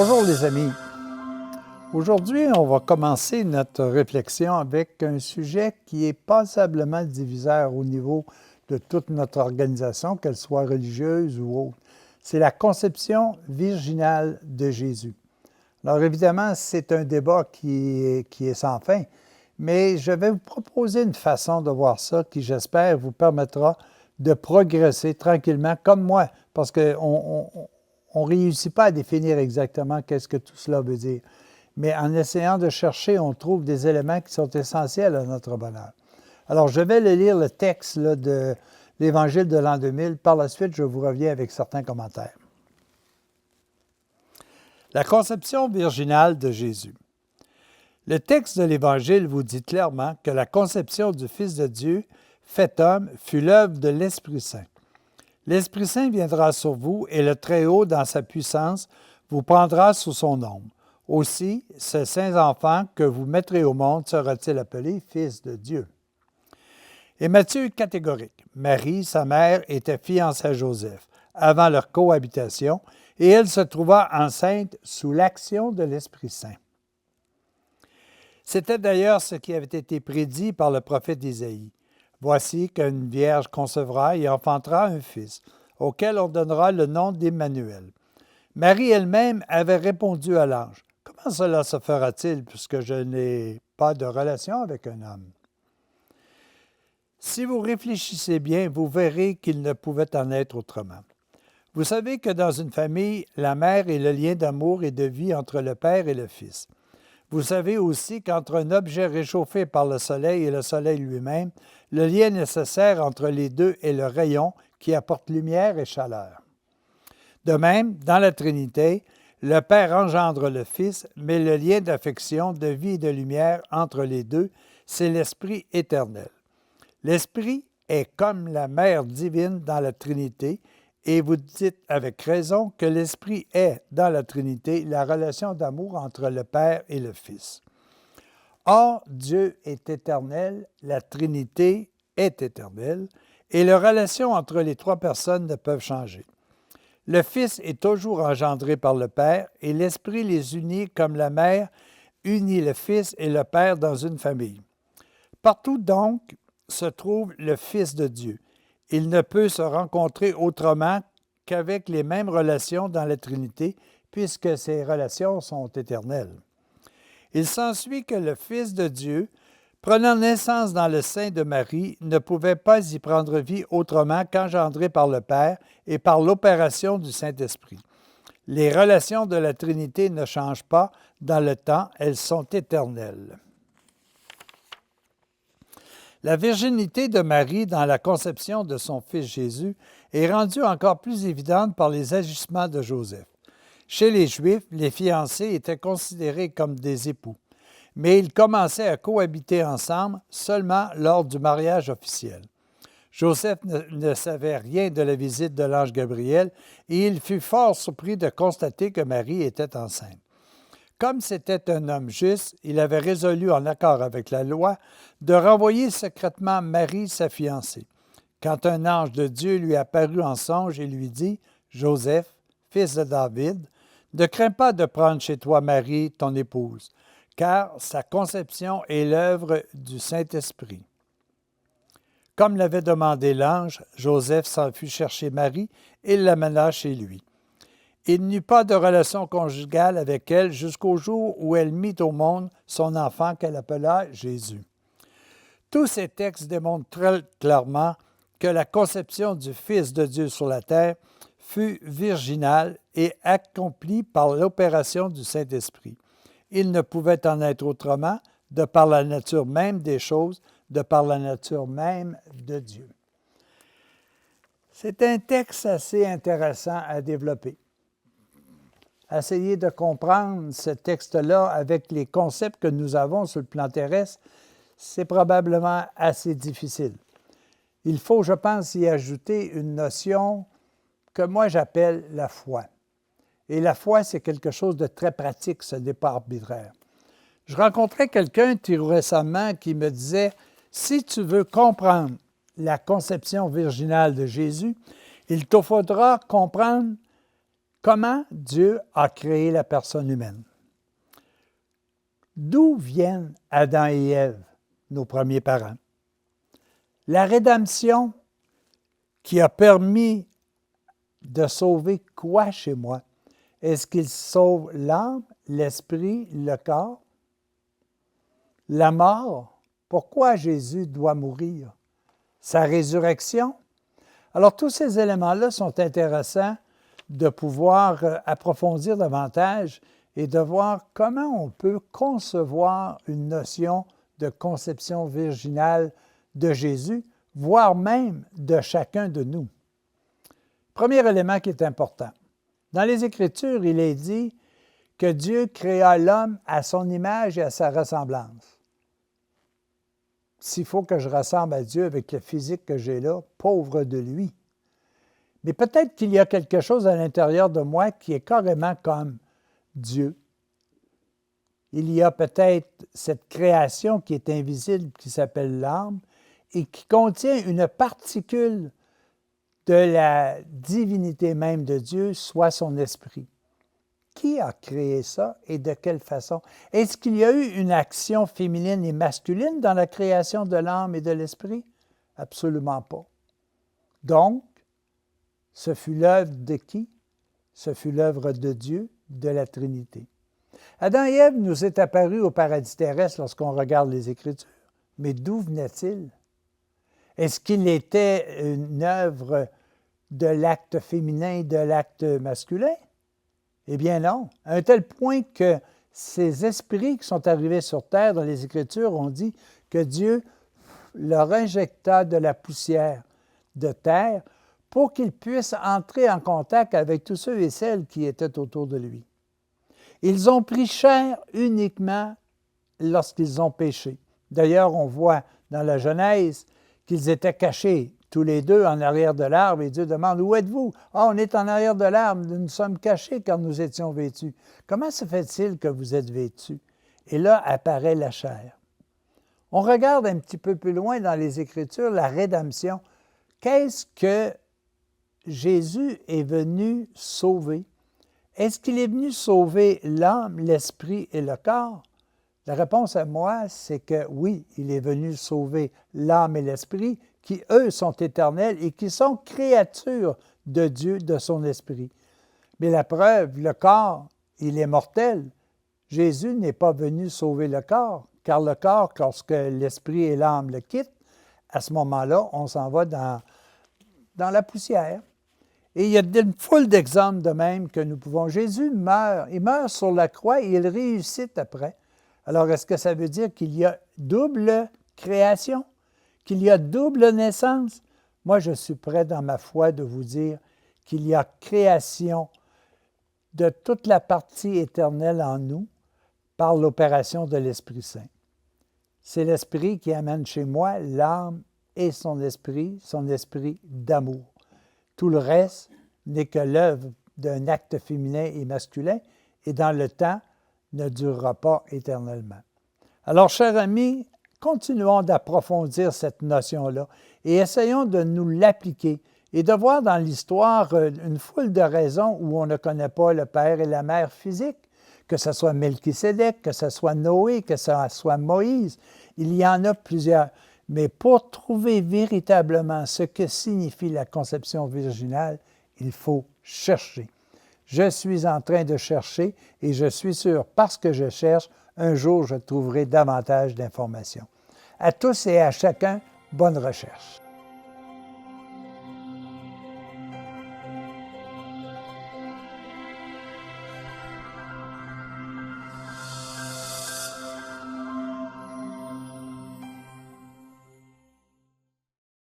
Bonjour les amis. Aujourd'hui, on va commencer notre réflexion avec un sujet qui est passablement diviseur au niveau de toute notre organisation, qu'elle soit religieuse ou autre. C'est la conception virginale de Jésus. Alors évidemment, c'est un débat qui est sans fin, mais je vais vous proposer une façon de voir ça qui, j'espère, vous permettra de progresser tranquillement comme moi, parce qu'on ne réussit pas à définir exactement qu'est-ce que tout cela veut dire. Mais en essayant de chercher, on trouve des éléments qui sont essentiels à notre bonheur. Alors, je vais lire le texte de l'Évangile de l'an 2000. Par la suite, je vous reviens avec certains commentaires. La conception virginale de Jésus. Le texte de l'Évangile vous dit clairement que la conception du Fils de Dieu, fait homme, fut l'œuvre de l'Esprit Saint. L'Esprit Saint viendra sur vous et le Très-Haut, dans sa puissance, vous prendra sous son ombre. Aussi, ce saint enfant que vous mettrez au monde sera-t-il appelé Fils de Dieu. Et Matthieu est catégorique. Marie, sa mère, était fiancée à Joseph avant leur cohabitation et elle se trouva enceinte sous l'action de l'Esprit Saint. C'était d'ailleurs ce qui avait été prédit par le prophète Isaïe. Voici qu'une vierge concevra et enfantera un fils, auquel on donnera le nom d'Emmanuel. Marie elle-même avait répondu à l'ange. Comment cela se fera-t-il puisque je n'ai pas de relation avec un homme? Si vous réfléchissez bien, vous verrez qu'il ne pouvait en être autrement. Vous savez que dans une famille, la mère est le lien d'amour et de vie entre le père et le fils. Vous savez aussi qu'entre un objet réchauffé par le soleil et le soleil lui-même, le lien nécessaire entre les deux est le rayon qui apporte lumière et chaleur. De même, dans la Trinité, le Père engendre le Fils, mais le lien d'affection, de vie et de lumière entre les deux, c'est l'Esprit éternel. L'Esprit est comme la Mère divine dans la Trinité, et vous dites avec raison que l'Esprit est, dans la Trinité, la relation d'amour entre le Père et le Fils. Or, Dieu est éternel, la Trinité est éternelle, et les relations entre les trois personnes ne peuvent changer. Le Fils est toujours engendré par le Père, et l'Esprit les unit comme la mère unit le Fils et le Père dans une famille. Partout donc se trouve le Fils de Dieu. Il ne peut se rencontrer autrement qu'avec les mêmes relations dans la Trinité, puisque ces relations sont éternelles. Il s'ensuit que le Fils de Dieu, prenant naissance dans le sein de Marie, ne pouvait pas y prendre vie autrement qu'engendré par le Père et par l'opération du Saint-Esprit. Les relations de la Trinité ne changent pas dans le temps, elles sont éternelles. La virginité de Marie dans la conception de son fils Jésus est rendue encore plus évidente par les agissements de Joseph. Chez les Juifs, les fiancés étaient considérés comme des époux, mais ils commençaient à cohabiter ensemble seulement lors du mariage officiel. Joseph ne savait rien de la visite de l'ange Gabriel et il fut fort surpris de constater que Marie était enceinte. Comme c'était un homme juste, il avait résolu, en accord avec la loi, de renvoyer secrètement Marie, sa fiancée. Quand un ange de Dieu lui apparut en songe et lui dit, « Joseph, fils de David, ne crains pas de prendre chez toi Marie, ton épouse, car sa conception est l'œuvre du Saint-Esprit. » Comme l'avait demandé l'ange, Joseph s'en fut chercher Marie et l'amena chez lui. Il n'eut pas de relation conjugale avec elle jusqu'au jour où elle mit au monde son enfant qu'elle appela Jésus. Tous ces textes démontrent très clairement que la conception du Fils de Dieu sur la terre fut virginale et accomplie par l'opération du Saint-Esprit. Il ne pouvait en être autrement, de par la nature même des choses, de par la nature même de Dieu. C'est un texte assez intéressant à développer. Essayer de comprendre ce texte-là avec les concepts que nous avons sur le plan terrestre, c'est probablement assez difficile. Il faut, je pense, y ajouter une notion que moi j'appelle la foi. Et la foi, c'est quelque chose de très pratique, ce n'est pas arbitraire. Je rencontrais quelqu'un tout récemment qui me disait, si tu veux comprendre la conception virginale de Jésus, il te faudra comprendre Comment Dieu a créé la personne humaine? D'où viennent Adam et Ève, nos premiers parents? La rédemption qui a permis de sauver quoi chez moi? Est-ce qu'il sauve l'âme, l'esprit, le corps? La mort? Pourquoi Jésus doit mourir? Sa résurrection? Alors, tous ces éléments-là sont intéressants de pouvoir approfondir davantage et de voir comment on peut concevoir une notion de conception virginale de Jésus, voire même de chacun de nous. Premier élément qui est important. Dans les Écritures, il est dit que Dieu créa l'homme à son image et à sa ressemblance. S'il faut que je ressemble à Dieu avec le physique que j'ai là, pauvre de lui. Mais peut-être qu'il y a quelque chose à l'intérieur de moi qui est carrément comme Dieu. Il y a peut-être cette création qui est invisible, qui s'appelle l'âme, et qui contient une particule de la divinité même de Dieu, soit son esprit. Qui a créé ça et de quelle façon? Est-ce qu'il y a eu une action féminine et masculine dans la création de l'âme et de l'esprit? Absolument pas. Donc, ce fut l'œuvre de qui? Ce fut l'œuvre de Dieu, de la Trinité. Adam et Ève nous est apparu au paradis terrestre lorsqu'on regarde les Écritures. Mais d'où venait-il? Est-ce qu'il était une œuvre de l'acte féminin et de l'acte masculin? Eh bien non, à un tel point que ces esprits qui sont arrivés sur terre dans les Écritures ont dit que Dieu leur injecta de la poussière de terre pour qu'ils puissent entrer en contact avec tous ceux et celles qui étaient autour de lui. Ils ont pris chair uniquement lorsqu'ils ont péché. D'ailleurs, on voit dans la Genèse qu'ils étaient cachés tous les deux en arrière de l'arbre, et Dieu demande « Où êtes-vous? » « Ah, on est en arrière de l'arbre, nous nous sommes cachés car nous étions vêtus. » « Comment se fait-il que vous êtes vêtus? » Et là apparaît la chair. On regarde un petit peu plus loin dans les Écritures la rédemption. Qu'est-ce que Jésus est venu sauver? Est-ce qu'il est venu sauver l'âme, l'esprit et le corps? La réponse à moi, c'est que oui, il est venu sauver l'âme et l'esprit, qui, eux, sont éternels et qui sont créatures de Dieu, de son esprit. Mais la preuve, le corps, il est mortel. Jésus n'est pas venu sauver le corps, car le corps, lorsque l'esprit et l'âme le quittent, à ce moment-là, on s'en va dans la poussière. Et il y a une foule d'exemples de même que nous pouvons. Jésus meurt, il meurt sur la croix et il ressuscite après. Alors, est-ce que ça veut dire qu'il y a double création? Qu'il y a double naissance? Moi, je suis prêt dans ma foi de vous dire qu'il y a création de toute la partie éternelle en nous par l'opération de l'Esprit Saint. C'est l'Esprit qui amène chez moi l'âme et son esprit d'amour. Tout le reste n'est que l'œuvre d'un acte féminin et masculin et dans le temps ne durera pas éternellement. Alors, chers amis, continuons d'approfondir cette notion-là et essayons de nous l'appliquer et de voir dans l'histoire une foule de raisons où on ne connaît pas le père et la mère physique, que ce soit Melchisédek, que ce soit Noé, que ce soit Moïse. Il y en a plusieurs. Mais pour trouver véritablement ce que signifie la conception virginale, il faut chercher. Je suis en train de chercher et je suis sûr, parce que je cherche, un jour je trouverai davantage d'informations. À tous et à chacun, bonne recherche.